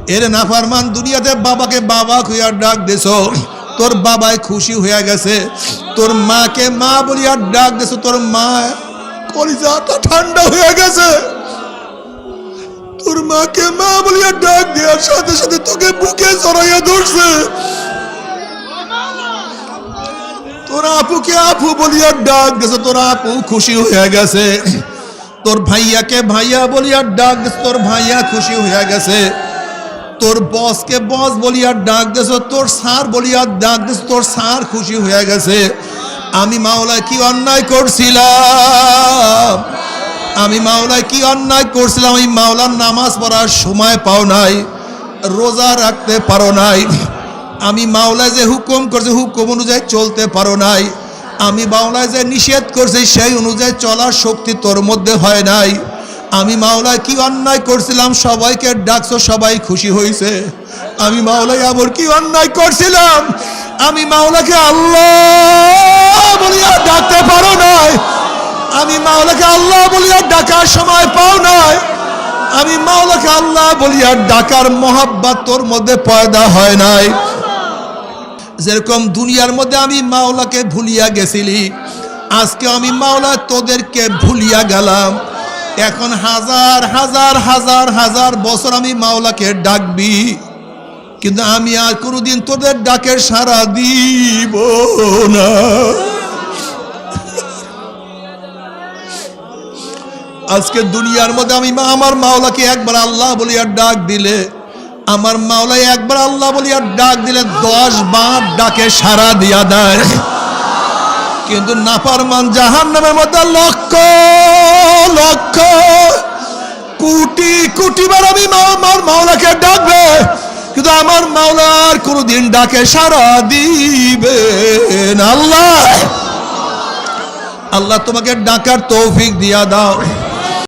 এর নাফরমান দুনিয়াতে বাবাকে বাবা কইয়া ডাক দেছো, তোর বাবাই খুশি হয়ে গেছে। তোর মাকে মা বলিয়া ডাক দেছো, তোর মা কলিজাটা ঠান্ডা হয়ে গেছে। তোর মাকে মা বলিয়া ডাক দেওয়ার সাথে সাথে তোকে বুকে জড়াইয়া ধরছে। তোর আপুকে আপু বলিয়া ডাক দেছো, তোর আপু খুশি হয়ে গেছে। তোর ভাইয়াকে ভাইয়া বলিয়া ডাক দেছো, তোর ভাইয়া খুশি হয়ে গেছে। তোর বসকে বস বলিয়া ডাক দেছো, তোর স্যার বলিয়া ডাক দেছো, তোর স্যার খুশি হয়ে গেছে। আমি মাওলা কি অন্যায় করছিলাম? আমি মাওলায় কি অন্যায় করছিলাম? আমি মাওলার নামাজ পড়ার সময় পাও নাই, রোজা রাখতে পারো নাই। আমি মাওলায় যে হুকুম করছে হুকুম অনুযায়ী চলতে পারো নাই। আমি মাওলায় যে নিষেধ করছি সেই অনুযায়ী চলার শক্তি তোর মধ্যে হয় নাই। আমি মাওলায় কি অন্যায় করছিলাম? সবাইকে ডাকছো, সবাই খুশি হয়েছে। আমি মাওলায় আবার কি অন্যায় করছিলাম? আমি মাওলাকে আল্লাহ বলিয়া ডাকতে পারো নাই। আমি মাওলাকে আল্লাহ বলিয়া ডাকার সময় পাও নাই। আমি মাওলাকে আল্লাহ বলিয়া ডাকার মহাব্বত তোর মধ্যে পয়দা হয় নাই। যেরকম দুনিয়ার মধ্যে আমি মাওলাকে ভুলিয়া গেছিলি, আজকে আমি মাওলা তোদেরকে ভুলিয়া গেলাম। এখন হাজার হাজার হাজার হাজার বছর আমি মাওলাকে ডাকবি, কিন্তু আমি আর কোনোদিন তোদের ডাকের সাড়া দিব না। আজকে দুনিয়ার মধ্যে আমি আমার মাওলাকে একবার আল্লাহ বলিয়া ডাক দিলে, আমার মাওলাই একবার আল্লাহ বলিয়া ডাক দিলে 10 বার ডাকে সাড়া দিয়া দেয়। কিন্তু নাফরমান জাহান্নামের মধ্যে লক্ষ লক্ষ কোটি কোটি বার আমি আমার মাওলাকে ডাকবে, কিন্তু আমার মাওলার কোনদিন ডাকে সাড়া দিবে না। আল্লাহ আল্লাহ তোমাকে ডাকার তৌফিক দিয়া দাও।